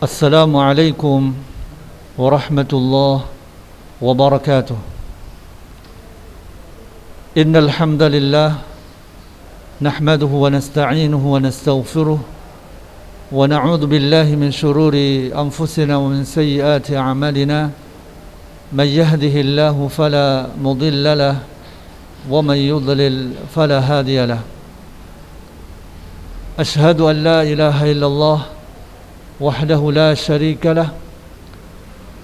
السلام عليكم ورحمة الله وبركاته. إن الحمد لله نحمده ونستعينه ونستغفره ونعوذ بالله من شرور أنفسنا ومن سيئات أعمالنا. من يهده الله فلا مضل له ومن يضلل فلا هادي له. أشهد أن لا إله إلا الله وحده لا شريك له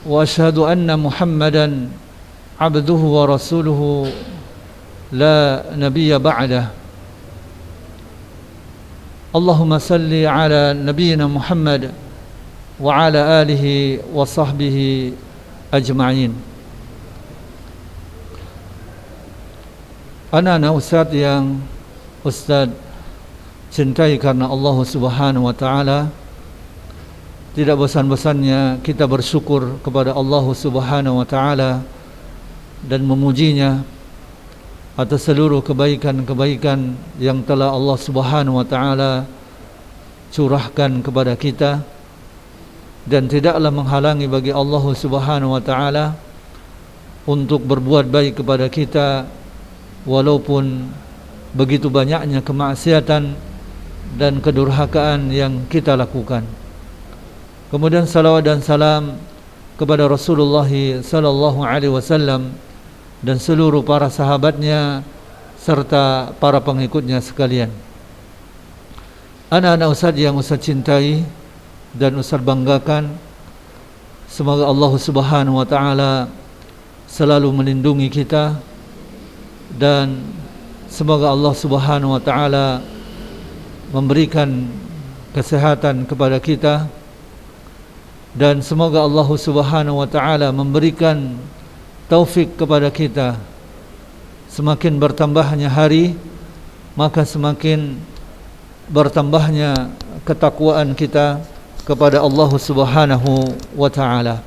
وأشهد أن محمدا عبده ورسوله لا نبي بعده. اللهم صل على نبينا محمد وعلى آله وصحبه أجمعين. Anak-anak Ustaz yang Ustaz cintai karena Allah Subhanahu wa Ta'ala, tidak bosan-bosannya kita bersyukur kepada Allah Subhanahu wa Ta'ala dan memujinya atas seluruh kebaikan-kebaikan yang telah Allah Subhanahu wa Ta'ala curahkan kepada kita, dan tidaklah menghalangi bagi Allah Subhanahu wa Ta'ala untuk berbuat baik kepada kita walaupun begitu banyaknya kemaksiatan dan kedurhakaan yang kita lakukan. Kemudian salawat dan salam kepada Rasulullah sallallahu alaihi wasallam dan seluruh para sahabatnya serta para pengikutnya sekalian. Anak-anak Ustaz yang Ustaz cintai dan Ustaz banggakan, semoga Allah Subhanahu wa Ta'ala selalu melindungi kita, dan semoga Allah Subhanahu wa Ta'ala memberikan kesehatan kepada kita, dan semoga Allah Subhanahu wa Ta'ala memberikan taufik kepada kita. Semakin bertambahnya hari, maka semakin bertambahnya ketakwaan kita kepada Allah Subhanahu wa Ta'ala.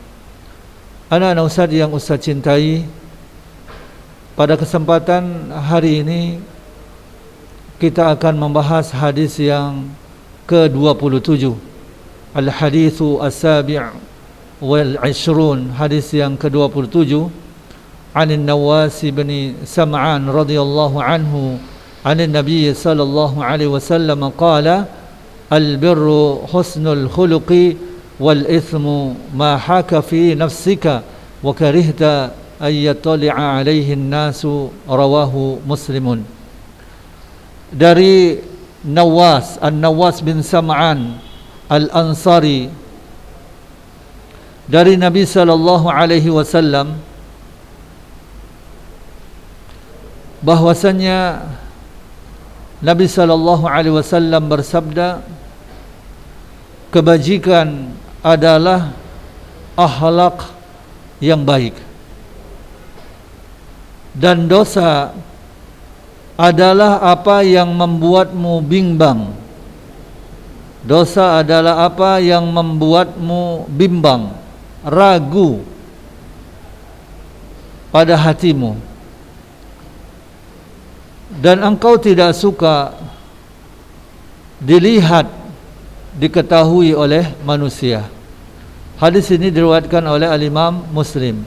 Anak-anak Ustaz yang Ustaz cintai, pada kesempatan hari ini kita akan membahas hadis yang ke-27, Al-Hadithu As-Sabi' wal-Ishrun, hadis yang ke-27, Anin Nawas bin Sam'an radhiyallahu anhu Anin Nabi sallallahu alaihi wasallam qala al-birru husnul khuluqi wal-ithmu ma haka fi nafsika wa karihta an yattali'a alaihi an-nasu, rawahu Muslimun. Dari Nawas, An-Nawas bin Sam'an Al-Ansari, dari Nabi sallallahu alaihi wasallam bahwasanya Nabi sallallahu alaihi wasallam bersabda, kebajikan adalah akhlak yang baik, dan dosa adalah apa yang membuatmu bimbang. Dosa adalah apa yang membuatmu bimbang, ragu pada hatimu, dan engkau tidak suka dilihat, diketahui oleh manusia. Hadis ini diriwayatkan oleh Al-Imam Muslim.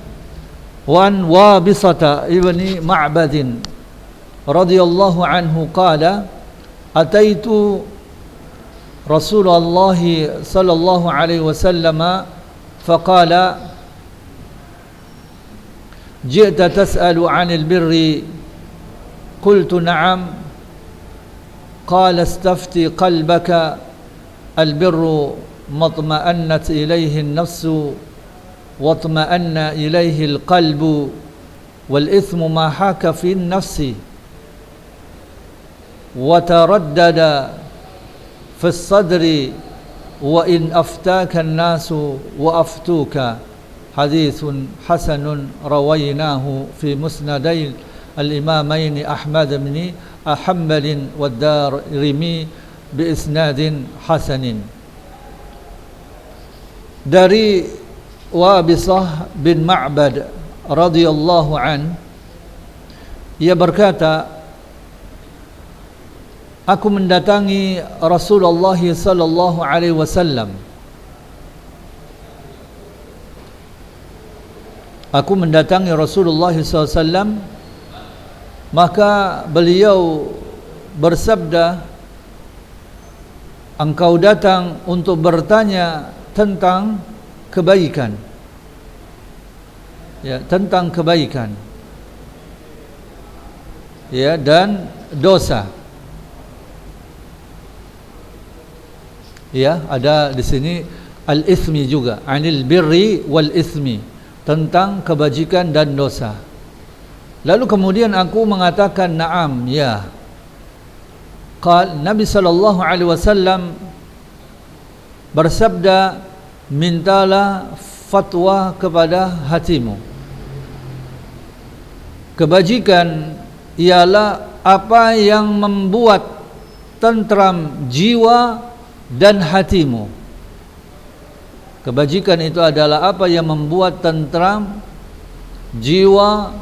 Wan Wabisata ibni Ma'badin radhiyallahu anhu qala ataitu Rasulullah sallallahu alaihi wasallam faqala ji'ta tas'alu 'anil birri qultu na'am qala istafti qalbaka al-birru matma'annat ilayhi an-nafsu watma'anna ilayhi al-qalbu wal-ithmu ma haka fi an-nafsi wa taraddada في الصدر وإن أفتاك الناس وأفتوك. حديث حسن رويناه في مسندي الإمامين أحمد بن حنبل والدارمي بإسناد حسن. Dari Wabisah bin Ma'bad radhiyallahu an, ia berkata, aku mendatangi Rasulullah sallallahu alaihi wasallam aku mendatangi Rasulullah SAW, maka beliau bersabda, engkau datang untuk bertanya tentang kebaikan, ya, tentang kebaikan, ya, dan dosa. Ya, ada di sini al-ithmi juga, anil birri wal ithmi, tentang kebajikan dan dosa. Lalu kemudian aku mengatakan na'am, ya. Nabi sallallahu alaihi wasallam bersabda, mintalah fatwa kepada hatimu. Kebajikan ialah apa yang membuat tentram jiwa dan hatimu. Kebajikan itu adalah apa yang membuat tentram jiwa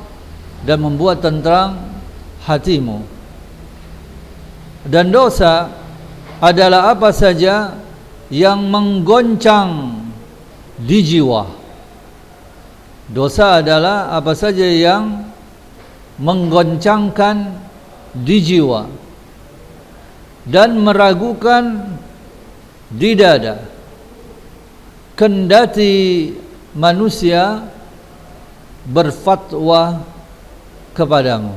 dan membuat tentram hatimu. Dan dosa adalah apa saja yang menggoncang di jiwa. Dosa adalah apa saja yang menggoncangkan di jiwa dan meragukan di dada. Kendati manusia berfatwa kepadamu,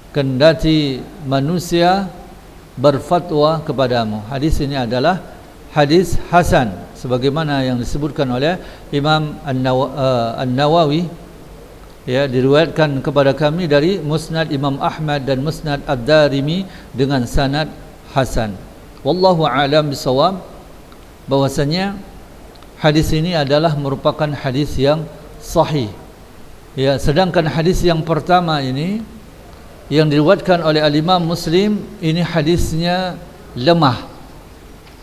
kendati manusia berfatwa kepadamu. Hadis ini adalah hadis hasan, sebagaimana yang disebutkan oleh Imam An-Nawawi, ya, diriwayatkan kepada kami dari Musnad Imam Ahmad dan Musnad Ad-Darimi dengan sanad hasan. Wallahu a'lam bisawab, bahwasanya hadis ini adalah merupakan hadis yang sahih. Ya, sedangkan hadis yang pertama ini yang diriwayatkan oleh al-Imam Muslim, ini hadisnya lemah.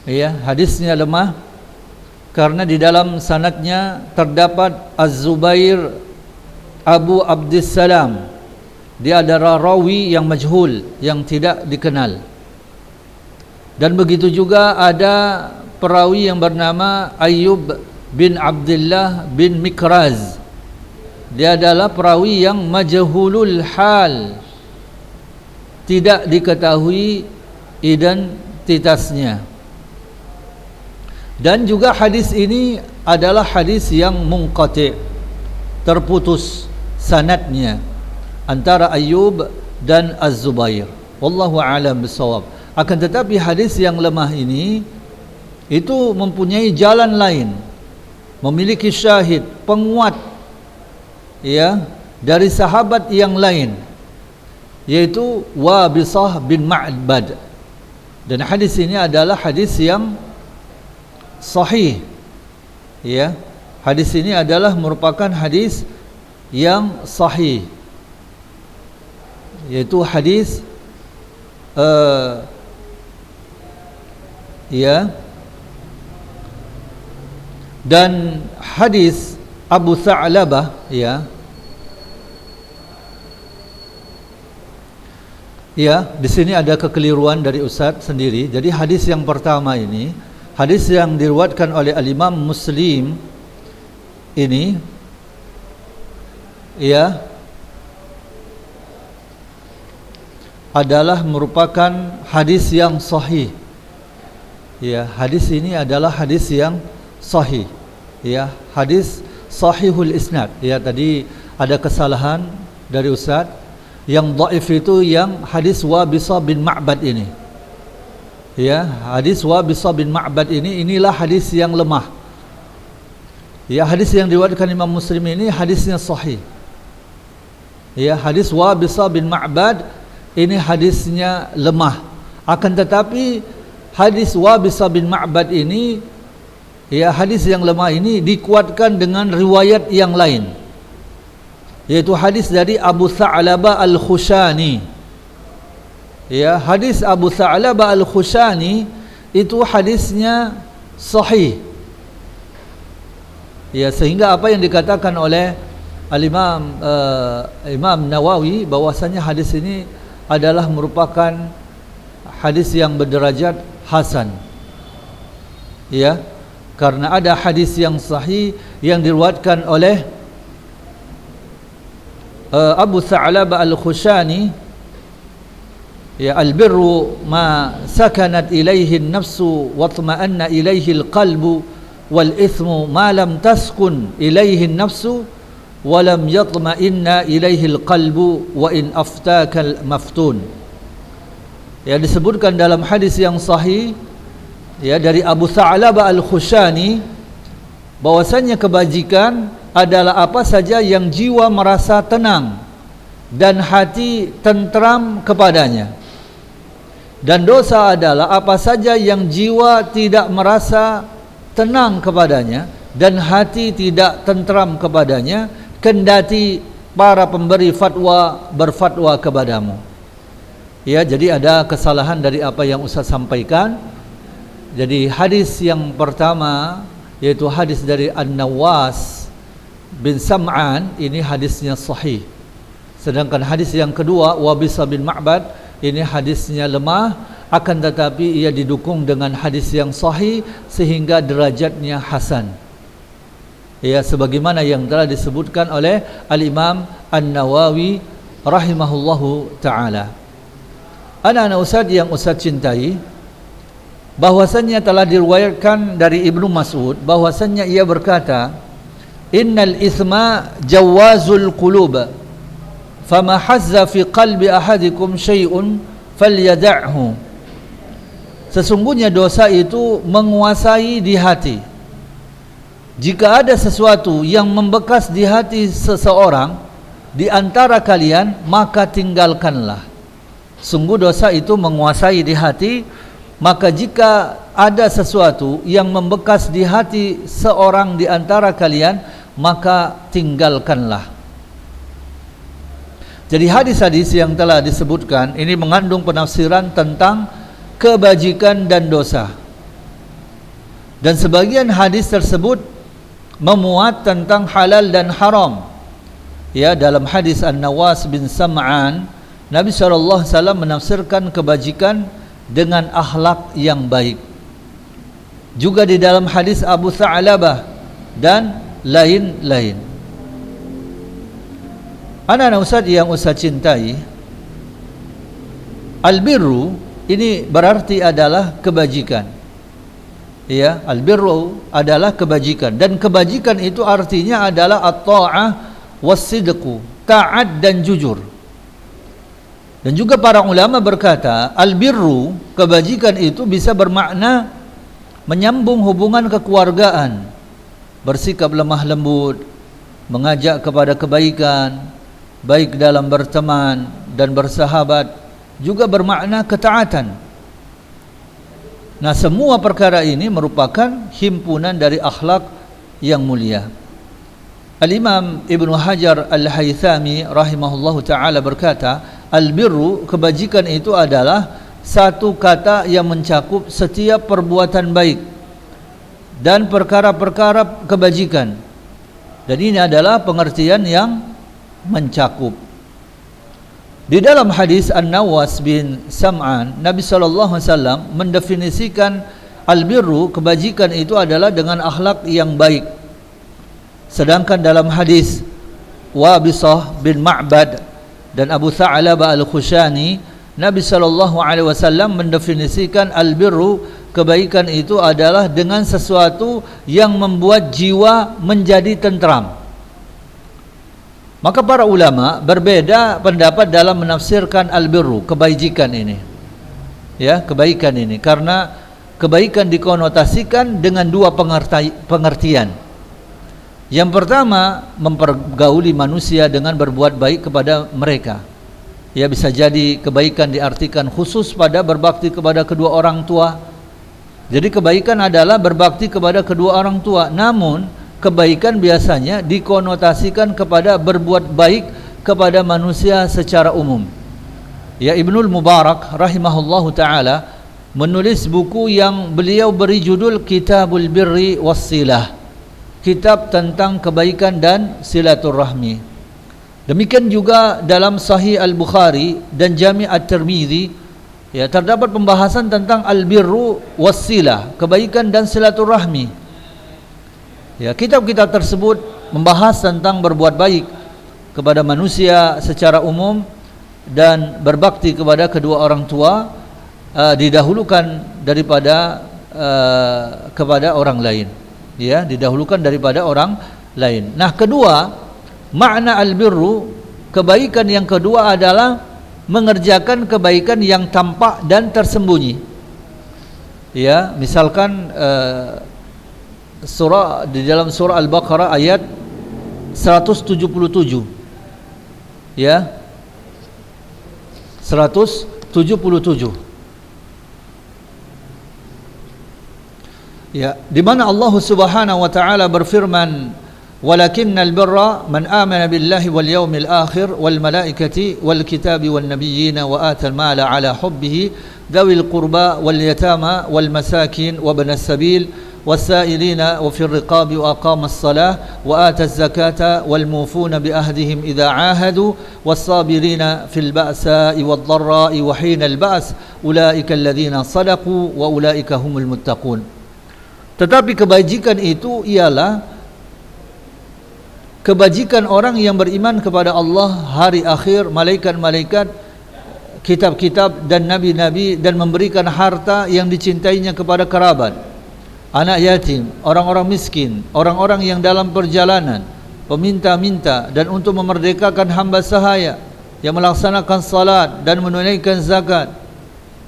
Ya, hadisnya lemah karena di dalam sanadnya terdapat Az-Zubair Abu Abdissalam. Dia adalah rawi yang majhul, yang tidak dikenal. Dan begitu juga ada perawi yang bernama Ayyub bin Abdullah bin Mikraz. Dia adalah perawi yang majhulul hal, tidak diketahui identitasnya. Dan juga hadis ini adalah hadis yang munqati', terputus sanadnya antara Ayyub dan Az-Zubair. Wallahu a'lam bissawab. Akan tetapi hadis yang lemah ini itu mempunyai jalan lain, memiliki syahid, penguat, ya, dari sahabat yang lain, yaitu Wabisah bin Ma'bad. Dan hadis ini adalah hadis yang sahih, ya. Hadis ini adalah merupakan hadis yang sahih, yaitu hadis ya, dan hadis Abu Tha'labah, ya, ya, di sini ada kekeliruan dari Ustaz sendiri. Jadi hadis yang pertama ini, hadis yang diriwayatkan oleh al-Imam Muslim ini, ya, adalah merupakan hadis yang sahih. Ya, hadis ini adalah hadis yang sahih. Ya, hadis sahihul isnad. Ya, tadi ada kesalahan dari Ustaz. Yang dhaif itu yang hadis Wabisah bin Ma'bad ini. Ya, hadis Wabisah bin Ma'bad ini, inilah hadis yang lemah. Ya, hadis yang diriwayatkan Imam Muslim ini hadisnya sahih. Ya, hadis Wabisah bin Ma'bad ini hadisnya lemah. Akan tetapi hadis Wabisah bin Ma'bad ini, ya, hadis yang lemah ini dikuatkan dengan riwayat yang lain, yaitu hadis dari Abu Tha'labah Al-Khushani. Ya, hadis Abu Tha'labah Al-Khushani itu hadisnya sahih. Ya, sehingga apa yang dikatakan oleh Al-Imam Imam Nawawi bahwasanya hadis ini adalah merupakan hadis yang berderajat hasan. Ya, karena ada hadis yang sahih yang diriwayatkan oleh Abu Tha'labah Al-Khushani, ya, albirru ma sakanat ilaihi an-nafsu wa tma'anna ilaihi al-qalbu wal ithmu ma lam taskun ilaihi an-nafsu wa lam yatma'inna ilaihi al-qalbu wa in aftaka al-maftun. Ya, disebutkan dalam hadis yang sahih, ya, dari Abu Tha'labah Al-Khushani, bahwasannya kebajikan adalah apa saja yang jiwa merasa tenang dan hati tentram kepadanya, dan dosa adalah apa saja yang jiwa tidak merasa tenang kepadanya dan hati tidak tentram kepadanya, kendati para pemberi fatwa berfatwa kepadamu. Ya, jadi ada kesalahan dari apa yang Ustaz sampaikan. Jadi hadis yang pertama, yaitu hadis dari An-Nawas bin Sam'an, ini hadisnya sahih. Sedangkan hadis yang kedua, Wabisa bin Ma'bad, ini hadisnya lemah, akan tetapi ia didukung dengan hadis yang sahih sehingga derajatnya hasan. Ya, sebagaimana yang telah disebutkan oleh Al-Imam An-Nawawi rahimahullahu ta'ala. Anak-anak Ustaz yang Ustaz cintai, bahwasannya telah diriwayatkan dari Ibnu Mas'ud bahwasannya ia berkata, innal ithma jawazul qulub, fama hazza fi qalbi ahadikum syai'un falyada'hu. Sesungguhnya dosa itu menguasai di hati. Jika ada sesuatu yang membekas di hati seseorang di antara kalian, maka tinggalkanlah. Sungguh dosa itu menguasai di hati, maka jika ada sesuatu yang membekas di hati seorang di antara kalian, maka tinggalkanlah. Jadi hadis-hadis yang telah disebutkan ini mengandung penafsiran tentang kebajikan dan dosa. Dan sebagian hadis tersebut memuat tentang halal dan haram. Ya, dalam hadis An-Nawas bin Sam'an, Nabi SAW menafsirkan kebajikan dengan akhlak yang baik. Juga di dalam hadis Abu Tha'labah dan lain-lain. Anak-anak Ustaz yang Ustaz cintai, albirru ini berarti adalah kebajikan. Ya, albirru adalah kebajikan, dan kebajikan itu artinya adalah at-ta'ah was-sidqu, taat dan jujur. Dan juga para ulama berkata, albirru, kebajikan itu bisa bermakna menyambung hubungan kekeluargaan, bersikap lemah lembut, mengajak kepada kebaikan, baik dalam berteman dan bersahabat, juga bermakna ketaatan. Nah, semua perkara ini merupakan himpunan dari akhlak yang mulia. Al-Imam Ibnu Hajar Al-Haythami rahimahullahu ta'ala berkata, albirru, kebajikan itu adalah satu kata yang mencakup setiap perbuatan baik dan perkara-perkara kebajikan. Dan ini adalah pengertian yang mencakup. Di dalam hadis An-Nawas bin Sam'an, Nabi SAW mendefinisikan albirru, kebajikan itu adalah dengan akhlak yang baik. Sedangkan dalam hadis Wabisah bin Ma'bad dan Abu Tha'labah Al-Khushani, Nabi SAW mendefinisikan albirru, kebaikan itu adalah dengan sesuatu yang membuat jiwa menjadi tentram. Maka para ulama berbeda pendapat dalam menafsirkan albirru, kebaikan ini. Ya, kebaikan ini, karena kebaikan dikonotasikan dengan dua pengertian. Yang pertama, mempergauli manusia dengan berbuat baik kepada mereka. Ya, bisa jadi kebaikan diartikan khusus pada berbakti kepada kedua orang tua. Jadi kebaikan adalah berbakti kepada kedua orang tua. Namun kebaikan biasanya dikonotasikan kepada berbuat baik kepada manusia secara umum. Ya, Ibnul Mubarak rahimahullahu ta'ala menulis buku yang beliau beri judul Kitabul Birri Wassilah, kitab tentang kebaikan dan silaturahmi. Demikian juga dalam Sahih Al-Bukhari dan Jami' At-Tirmidzi, ya, terdapat pembahasan tentang al-birru wassilah, kebaikan dan silaturahmi. Ya, kitab-kitab tersebut membahas tentang berbuat baik kepada manusia secara umum dan berbakti kepada kedua orang tua didahulukan daripada kepada orang lain, ya, didahulukan daripada orang lain. Nah, kedua, makna albirru, kebaikan yang kedua adalah mengerjakan kebaikan yang tampak dan tersembunyi. Ya, misalkan di dalam surah Al-Baqarah ayat 177, ya, 177, ya, di mana Allah Subhanahu wa taala berfirman, walakinnal birra man amana billahi wal yawmil akhir wal malaikati wal kitabi wan nabiyyin wa atal mala ala hubbihi dhawil qurba wal yatama wal masakin wa ibnas sabil والسائلين وفي الرقاب وأقام الصلاة وآتى الزكاة والموفون بأهدهم إذا عاهدوا والصابرين في البأساء والضراء وحين البأس أولئك الذين صدقوا وأولئك هم المتقون. Tetapi kebajikan itu ialah kebajikan orang yang beriman kepada Allah, hari akhir, malaikat-malaikat, kitab-kitab dan nabi-nabi, dan memberikan harta yang dicintainya kepada kerabat, anak yatim, orang-orang miskin, orang-orang yang dalam perjalanan, peminta-minta, dan untuk memerdekakan hamba sahaya yang melaksanakan salat dan menunaikan zakat,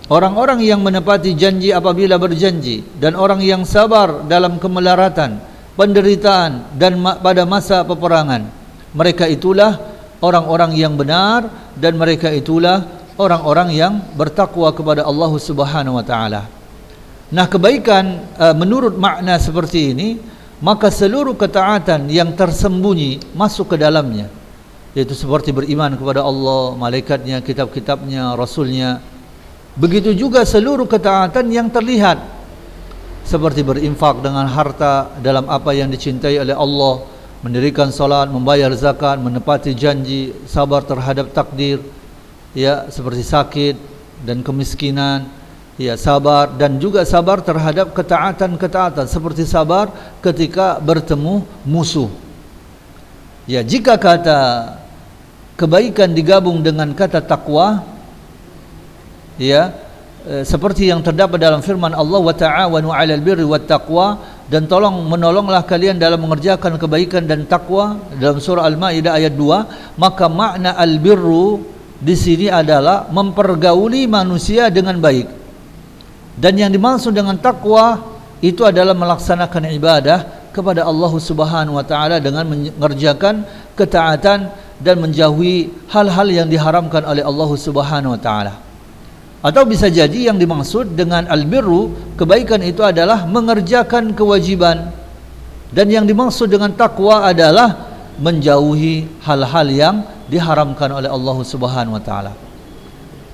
orang-orang yang menepati janji apabila berjanji, dan orang yang sabar dalam kemelaratan, penderitaan, dan pada masa peperangan. Mereka itulah orang-orang yang benar, dan mereka itulah orang-orang yang bertakwa kepada Allah Subhanahu wa taala. Nah, kebaikan menurut makna seperti ini, maka seluruh ketaatan yang tersembunyi masuk ke dalamnya, yaitu seperti beriman kepada Allah, malaikatnya, kitab-kitabnya, rasulnya. Begitu juga seluruh ketaatan yang terlihat, seperti berinfak dengan harta dalam apa yang dicintai oleh Allah, mendirikan salat, membayar zakat, menepati janji, sabar terhadap takdir, ya, seperti sakit dan kemiskinan, ya, sabar, dan juga sabar terhadap ketaatan-ketaatan, seperti sabar ketika bertemu musuh. Ya, jika kata kebaikan digabung dengan kata takwa, ya, seperti yang terdapat dalam firman Allah, wa ta'awanu 'alal birri wat taqwa, dan menolonglah kalian dalam mengerjakan kebaikan dan takwa, dalam surah Al-Maidah ayat 2, maka makna al-birru di sini adalah mempergauli manusia dengan baik. Dan yang dimaksud dengan takwa itu adalah melaksanakan ibadah kepada Allah Subhanahu wa taala dengan mengerjakan ketaatan dan menjauhi hal-hal yang diharamkan oleh Allah Subhanahu wa taala. Atau bisa jadi yang dimaksud dengan albirru, kebaikan itu adalah mengerjakan kewajiban, dan yang dimaksud dengan takwa adalah menjauhi hal-hal yang diharamkan oleh Allah Subhanahu wa taala.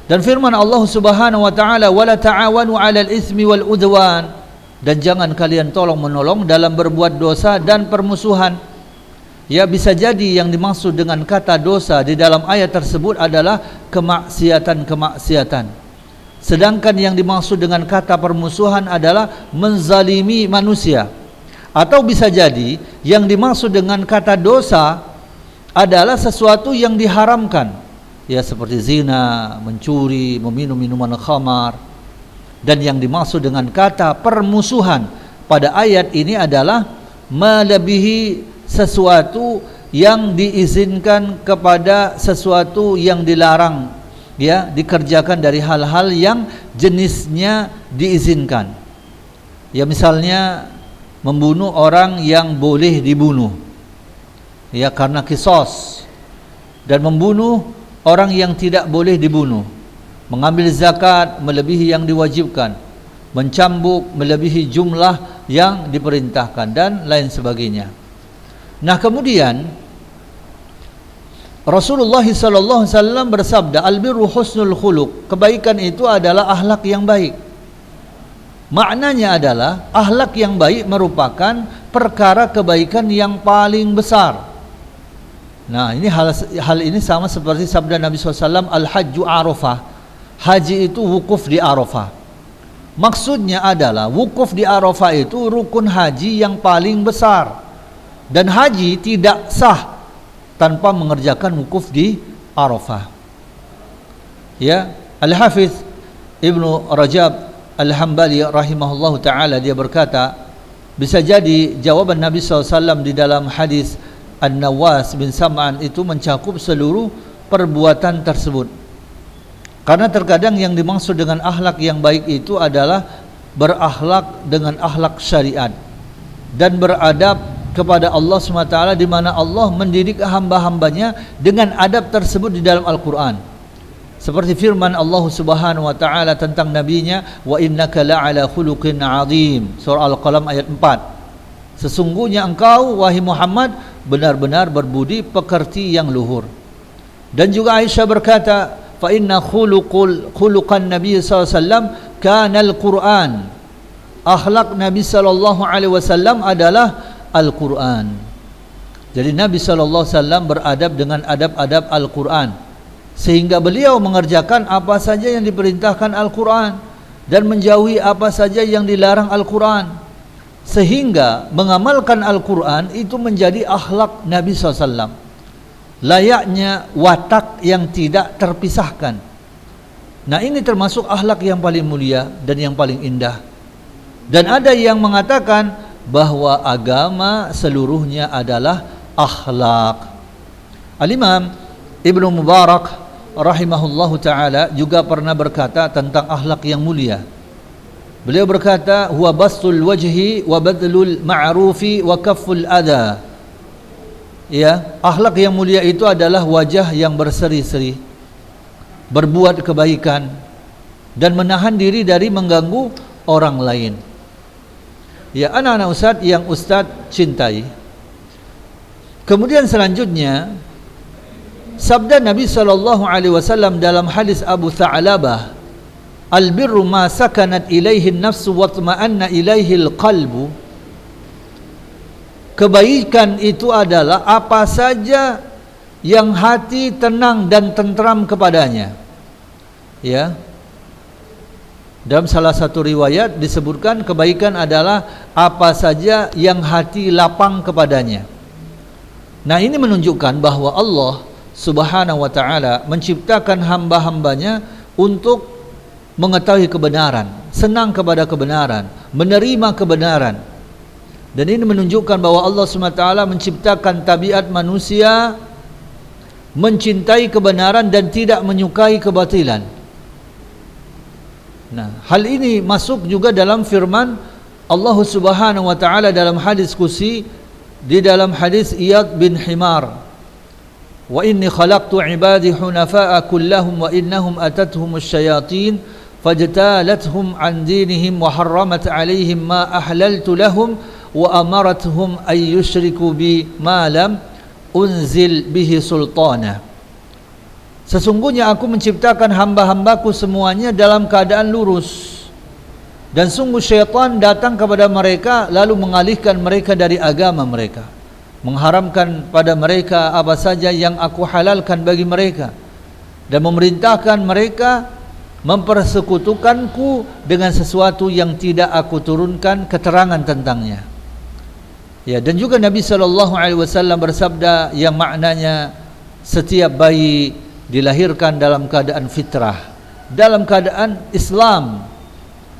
Dan firman Allah Subhanahu wa taala, wala ta'awanu 'alal itsmi wal udwan, dan jangan kalian tolong menolong dalam berbuat dosa dan permusuhan. Ya, bisa jadi yang dimaksud dengan kata dosa di dalam ayat tersebut adalah kemaksiatan-kemaksiatan. Sedangkan yang dimaksud dengan kata permusuhan adalah menzalimi manusia. Atau bisa jadi yang dimaksud dengan kata dosa adalah sesuatu yang diharamkan, ya, seperti zina, mencuri, meminum minuman khamar. Dan yang dimaksud dengan kata permusuhan pada ayat ini adalah melebihi sesuatu yang diizinkan kepada sesuatu yang dilarang, ya, dikerjakan dari hal-hal yang jenisnya diizinkan. Ya, misalnya membunuh orang yang boleh dibunuh, ya, karena qisas, dan membunuh orang yang tidak boleh dibunuh, mengambil zakat melebihi yang diwajibkan, mencambuk melebihi jumlah yang diperintahkan, dan lain sebagainya. Nah, kemudian Rasulullah sallallahu alaihi wasallam bersabda, albirru husnul khuluq, kebaikan itu adalah akhlak yang baik. Maknanya adalah akhlak yang baik merupakan perkara kebaikan yang paling besar. Nah, ini hal ini sama seperti sabda Nabi SAW, al-hajju arafah, haji itu wukuf di Arafah. Maksudnya adalah wukuf di Arafah itu rukun haji yang paling besar, dan haji tidak sah tanpa mengerjakan wukuf di Arafah. Ya, Al-Hafiz Ibnu Rajab Al-Hambali rahimahullahu taala dia berkata, bisa jadi jawaban Nabi SAW di dalam hadis An-Nawas bin Sam'an itu mencakup seluruh perbuatan tersebut. Karena terkadang yang dimaksud dengan akhlak yang baik itu adalah berakhlak dengan akhlak syariat dan beradab kepada Allah SWT, di mana Allah mendidik hamba-hambanya dengan adab tersebut di dalam Al-Quran. Seperti firman Allah Subhanahu wa taala tentang nabinya, wa innaka la'ala khuluqin 'adzim, surah Al-Qalam ayat 4. Sesungguhnya engkau wahai Muhammad benar-benar berbudi pekerti yang luhur. Dan juga Aisyah berkata, fa inna khuluqan Nabi sallallahu alaihi wasallam kana al-Qur'an. Akhlak Nabi sallallahu alaihi wasallam adalah Al-Quran. Jadi Nabi sallallahu alaihi wasallam beradab dengan adab-adab Al-Quran, sehingga beliau mengerjakan apa saja yang diperintahkan Al-Quran dan menjauhi apa saja yang dilarang Al-Quran, sehingga mengamalkan Al-Quran itu menjadi akhlak Nabi SAW, layaknya watak yang tidak terpisahkan. Nah, ini termasuk akhlak yang paling mulia dan yang paling indah. Dan ada yang mengatakan bahwa agama seluruhnya adalah akhlak. Al-Imam Ibnu Mubarak rahimahullahu taala juga pernah berkata tentang akhlak yang mulia. Beliau berkata, huwa bastul wajhi wa badlul ma'rufi wa kafful adha. Ya, akhlak yang mulia itu adalah wajah yang berseri-seri, berbuat kebaikan dan menahan diri dari mengganggu orang lain. Ya, anak-anak Ustaz yang Ustaz cintai. Kemudian selanjutnya sabda Nabi sallallahu alaihi wasallam dalam hadis Abu Tha'labah, al-birru ma sakanat ilaihi an-nafsu wa tma'anna ilaihi al-qalbu. Kebaikan itu adalah apa saja yang hati tenang dan tentram kepadanya. Ya. Dalam salah satu riwayat disebutkan kebaikan adalah apa saja yang hati lapang kepadanya. Nah, ini menunjukkan bahwa Allah Subhanahu wa taala menciptakan hamba-hambanya untuk mengetahui kebenaran, senang kepada kebenaran, menerima kebenaran. Dan ini menunjukkan bahwa Allah Subhanahu wa taala menciptakan tabiat manusia mencintai kebenaran dan tidak menyukai kebatilan. Nah, hal ini masuk juga dalam firman Allah Subhanahu wa taala dalam hadis qudsi, di dalam hadis Iyad bin Himar, wa inni khalaqtu ibadi hunafa'a kullahum wa innahum atatuhumus syayatin fajtalathum an dinihim wa harramat alaihim ma ahlaltu lahum wa amaratuhum ay yushriku bi ma lam unzil bihi sultana. Sesungguhnya aku menciptakan hamba-hambaku semuanya dalam keadaan lurus, dan sungguh syaitan datang kepada mereka lalu mengalihkan mereka dari agama mereka, mengharamkan pada mereka apa saja yang aku halalkan bagi mereka, dan memerintahkan mereka mempersekutukanku dengan sesuatu yang tidak aku turunkan keterangan tentangnya. Ya, dan juga Nabi SAW bersabda yang maknanya setiap bayi dilahirkan dalam keadaan fitrah, dalam keadaan Islam.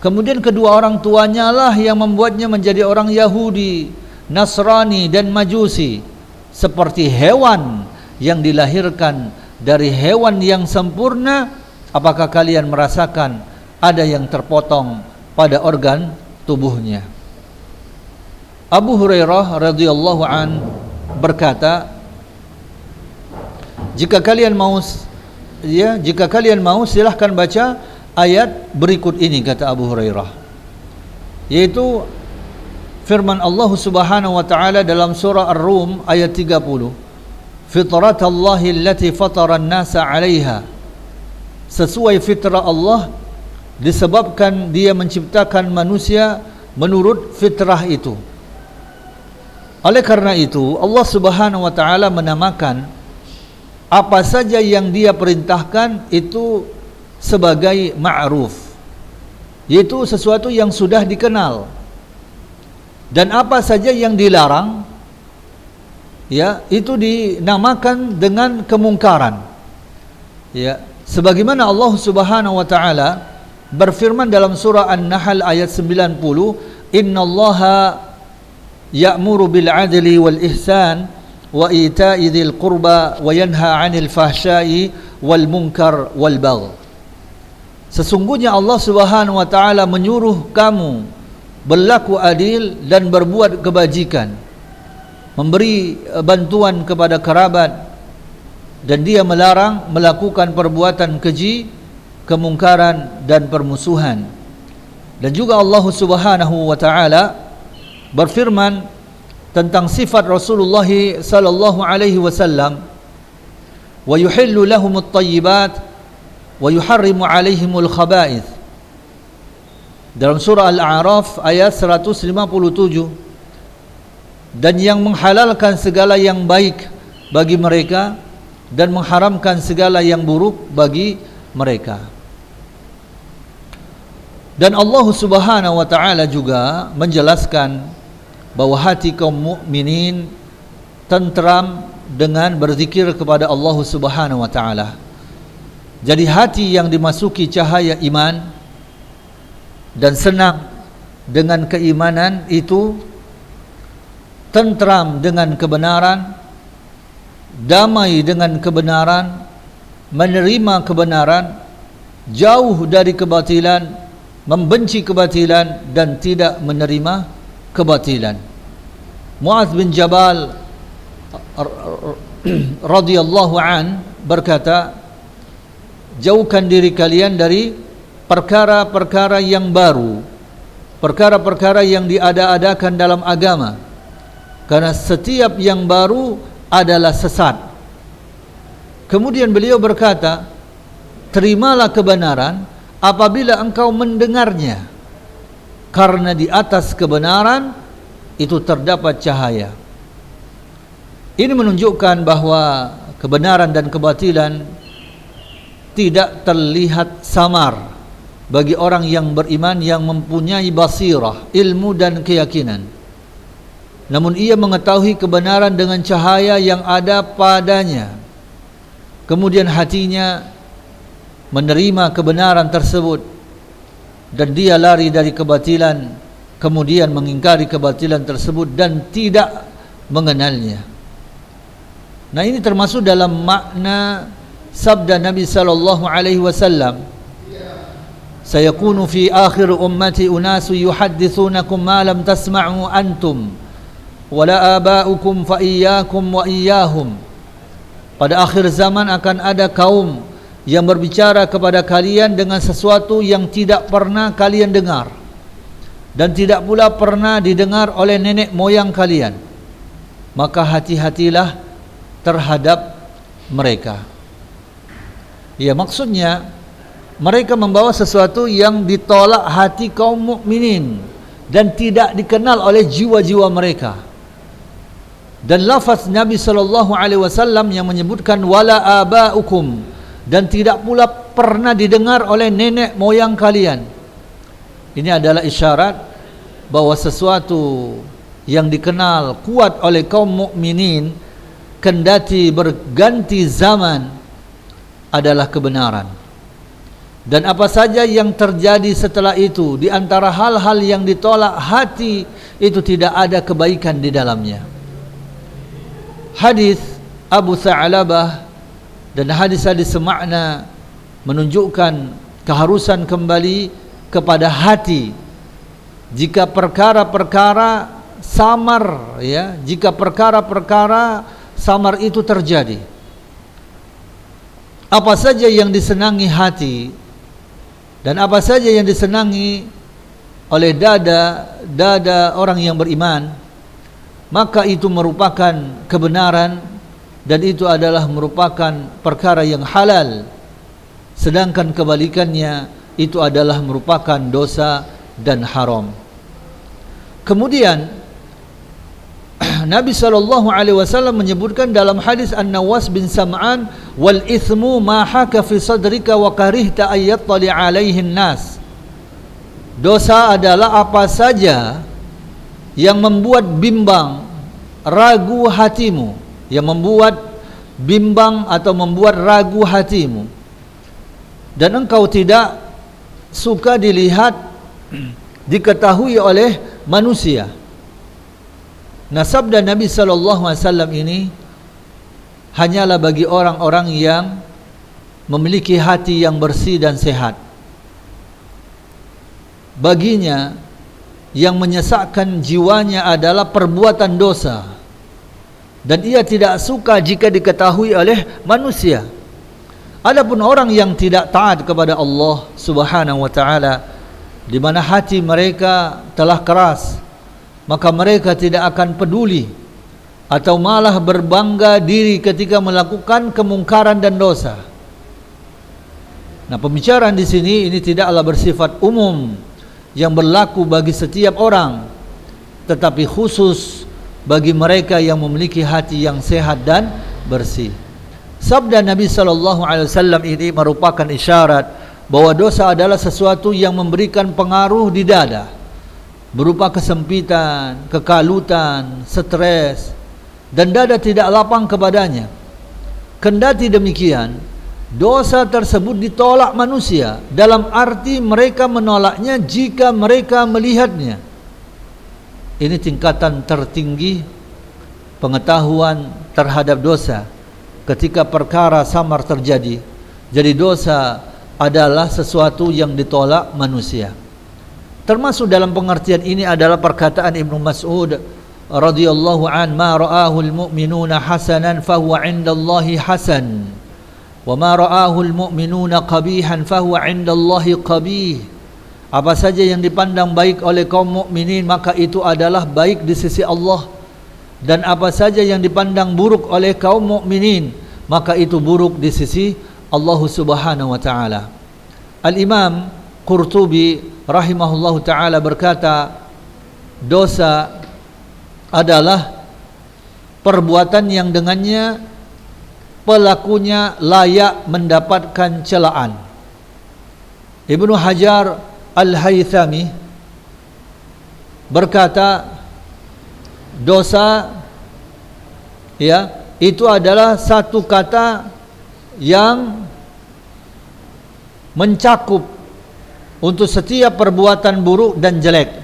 Kemudian kedua orang tuanya lah yang membuatnya menjadi orang Yahudi, Nasrani dan Majusi. Seperti hewan yang dilahirkan dari hewan yang sempurna, apakah kalian merasakan ada yang terpotong pada organ tubuhnya? Abu Hurairah radhiyallahu an berkata, jika kalian mau silahkan baca ayat berikut ini, kata Abu Hurairah, yaitu firman Allah Subhanahu wa taala dalam surah Ar-Rum ayat 30, fitratallahi allati fatara an-nasa 'alaiha. Sesuai fitrah Allah, disebabkan Dia menciptakan manusia menurut fitrah itu. Oleh karena itu Allah Subhanahu wa taala menamakan apa saja yang Dia perintahkan itu sebagai ma'ruf, yaitu sesuatu yang sudah dikenal. Dan apa saja yang dilarang ya, itu dinamakan dengan kemungkaran. Ya, sebagaimana Allah Subhanahu wa taala berfirman dalam surah An-Nahl ayat 90, "Innallaha ya'muru bil 'adli wal ihsan wa ita'i dzil qurba wa yanha 'anil fahsya'i wal munkar wal bagh." Sesungguhnya Allah Subhanahu wa taala menyuruh kamu berlaku adil dan berbuat kebajikan, memberi bantuan kepada kerabat, dan dia melarang melakukan perbuatan keji, kemungkaran dan permusuhan. Dan juga Allah Subhanahu wa taala berfirman tentang sifat Rasulullah sallallahu alaihi wasallam, "Wa yuhillu lahumut thayyibat wa yuharrimu 'alaihimul khaba'ith." Dalam surah Al-A'raf ayat 157, dan yang menghalalkan segala yang baik bagi mereka dan mengharamkan segala yang buruk bagi mereka. Dan Allah Subhanahu wa taala juga menjelaskan bahwa hati kaum mukminin tentram dengan berzikir kepada Allah Subhanahu wa taala. Jadi hati yang dimasuki cahaya iman dan senang dengan keimanan itu tentram dengan kebenaran, damai dengan kebenaran, menerima kebenaran, jauh dari kebatilan, membenci kebatilan dan tidak menerima kebatilan. Mu'adz bin Jabal radhiyallahu an berkata, "Jauhkan diri kalian dari perkara-perkara yang baru, perkara-perkara yang diada-adakan dalam agama, karena setiap yang baru adalah sesat." Kemudian beliau berkata, "Terimalah kebenaran apabila engkau mendengarnya, karena di atas kebenaran itu terdapat cahaya." Ini menunjukkan bahwa kebenaran dan kebatilan tidak terlihat samar bagi orang yang beriman yang mempunyai basirah, ilmu dan keyakinan. Namun ia mengetahui kebenaran dengan cahaya yang ada padanya. Kemudian hatinya menerima kebenaran tersebut dan dia lari dari kebatilan, kemudian mengingkari kebatilan tersebut dan tidak mengenalnya. Nah, ini termasuk dalam makna sabda Nabi sallallahu alaihi wasallam, "Sayakunu fi akhir ummati unasu yuhaddithunakum ma lam tasma'u antum wala aba'ukum fa iyyakum wa iyyahum." Pada akhir zaman akan ada kaum yang berbicara kepada kalian dengan sesuatu yang tidak pernah kalian dengar dan tidak pula pernah didengar oleh nenek moyang kalian. Maka hati-hatilah terhadap mereka. Ya, maksudnya mereka membawa sesuatu yang ditolak hati kaum mukminin dan tidak dikenal oleh jiwa-jiwa mereka. Dan lafaz Nabi sallallahu alaihi wasallam yang menyebutkan wala abaukum, dan tidak pula pernah didengar oleh nenek moyang kalian. Ini adalah isyarat bahwa sesuatu yang dikenal kuat oleh kaum mukminin kendati berganti zaman adalah kebenaran. Dan apa saja yang terjadi setelah itu di antara hal-hal yang ditolak hati itu tidak ada kebaikan di dalamnya. Hadis Abu Tha'labah dan hadis-hadis semakna menunjukkan keharusan kembali kepada hati jika perkara-perkara samar, ya, jika perkara-perkara samar itu terjadi. Apa saja yang disenangi hati dan apa saja yang disenangi oleh dada orang yang beriman, maka itu merupakan kebenaran dan itu adalah merupakan perkara yang halal. Sedangkan kebalikannya itu adalah merupakan dosa dan haram. Kemudian Nabi SAW menyebutkan dalam hadis An-Nawas bin Sam'an, wal ithmu ma haka fi sadrika wa karihta ayyattali alaihin nas. Dosa adalah apa saja yang membuat bimbang ragu hatimu, yang membuat bimbang atau membuat ragu hatimu, dan engkau tidak suka dilihat, diketahui oleh manusia. Nah, sabda Nabi SAW ini hanyalah bagi orang-orang yang memiliki hati yang bersih dan sehat. Baginya yang menyesakkan jiwanya adalah perbuatan dosa, dan ia tidak suka jika diketahui oleh manusia. Adapun orang yang tidak taat kepada Allah Subhanahu wa taala, di mana hati mereka telah keras, maka mereka tidak akan peduli atau malah berbangga diri ketika melakukan kemungkaran dan dosa. Nah, pembicaraan di sini ini tidaklah bersifat umum yang berlaku bagi setiap orang, tetapi khusus bagi mereka yang memiliki hati yang sehat dan bersih. Sabda Nabi SAW ini merupakan isyarat bahwa dosa adalah sesuatu yang memberikan pengaruh di dada, berupa kesempitan, kekalutan, stres, dan dada tidak lapang kepadanya. Kendati demikian, dosa tersebut ditolak manusia, dalam arti mereka menolaknya jika mereka melihatnya. Ini tingkatan tertinggi pengetahuan terhadap dosa ketika perkara samar terjadi. Jadi dosa adalah sesuatu yang ditolak manusia. Termasuk dalam pengertian ini adalah perkataan Ibnu Mas'ud radhiyallahu an, ma ra'ahu al-mu'minuna hasanan fahuwa 'indallahi hasan, wa ma ra'ahu al-mu'minuna qabihan fahuwa 'indallahi qabih. Apa saja yang dipandang baik oleh kaum mukminin maka itu adalah baik di sisi Allah, dan apa saja yang dipandang buruk oleh kaum mukminin maka itu buruk di sisi Allah Subhanahu wa taala. Al-Imam Qurtubi rahimahullahu taala berkata, dosa adalah perbuatan yang dengannya pelakunya layak mendapatkan celaan. Ibnu Hajar Al-Haythami berkata, dosa itu adalah satu kata yang mencakup untuk setiap perbuatan buruk dan jelek,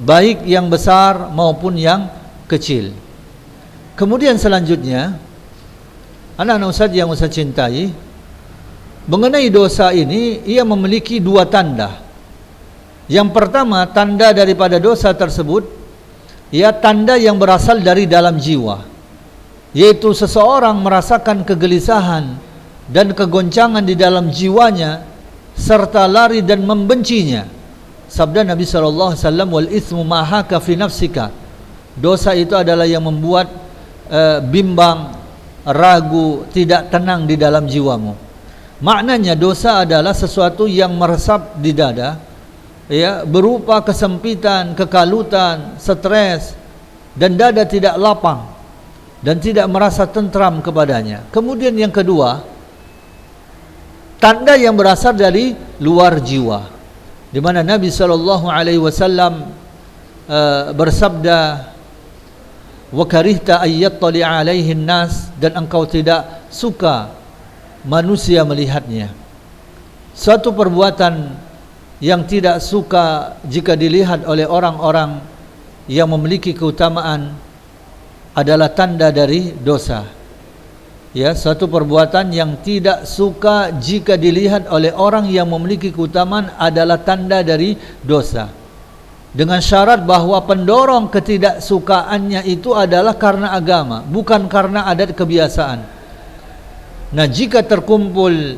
baik yang besar maupun yang kecil. Kemudian selanjutnya, anak-anak Ustaz yang Ustaz cintai, mengenai dosa ini ia memiliki dua tanda. Yang pertama, tanda daripada dosa tersebut, tanda yang berasal dari dalam jiwa, yaitu seseorang merasakan kegelisahan dan kegoncangan di dalam jiwanya serta lari dan membencinya. Sabda Nabi SAW, wal ithmu ma haka fi nafsika, dosa itu adalah yang membuat bimbang, ragu, tidak tenang di dalam jiwamu. Maknanya dosa adalah sesuatu yang meresap di dada, berupa kesempitan, kekalutan, stres, dan dada tidak lapang dan tidak merasa tentram kepadanya. Kemudian yang kedua, tanda yang berasal dari luar jiwa, di mana Nabi SAW bersabda, wa karihta ayyattali alaihin nas, dan engkau tidak suka manusia melihatnya. Suatu perbuatan yang tidak suka jika dilihat oleh orang-orang yang memiliki keutamaan adalah tanda dari dosa. Suatu perbuatan yang tidak suka jika dilihat oleh orang yang memiliki keutamaan adalah tanda dari dosa, dengan syarat bahwa pendorong ketidaksukaannya itu adalah karena agama, bukan karena adat kebiasaan. Nah, jika terkumpul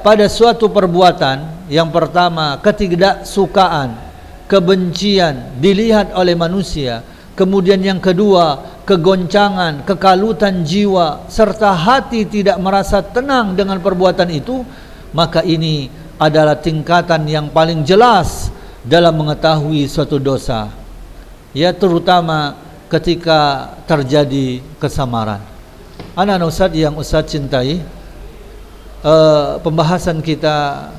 pada suatu perbuatan, yang pertama ketidaksukaan, kebencian dilihat oleh manusia, kemudian yang kedua kegoncangan, kekalutan jiwa, serta hati tidak merasa tenang dengan perbuatan itu, maka ini adalah tingkatan yang paling jelas dalam mengetahui suatu dosa, terutama ketika terjadi kesamaran. Anak-anak Ustaz yang Ustaz cintai, pembahasan kita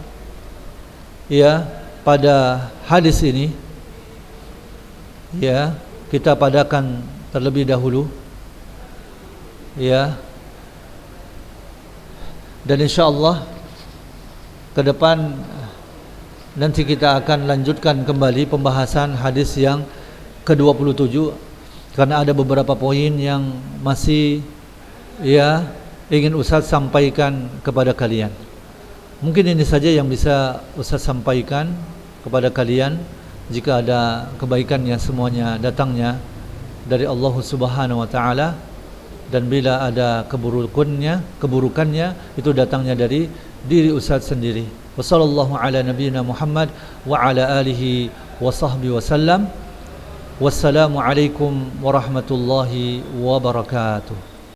pada hadis ini kita padakan terlebih dahulu, ya. Dan insyaallah ke depan nanti kita akan lanjutkan kembali pembahasan hadis yang ke-27, karena ada beberapa poin yang masih ya ingin Ustaz sampaikan kepada kalian. Mungkin ini saja yang bisa Ustaz sampaikan kepada kalian. Jika ada kebaikannya semuanya datangnya dari Allah Subhanahu wa taala, dan bila ada keburukannya itu datangnya dari diri Ustaz sendiri. Wassallallahu ala nabiyyina Muhammad wa ala alihi wa sahbihi wasallam. Wassalamu alaikum warahmatullahi wabarakatuh.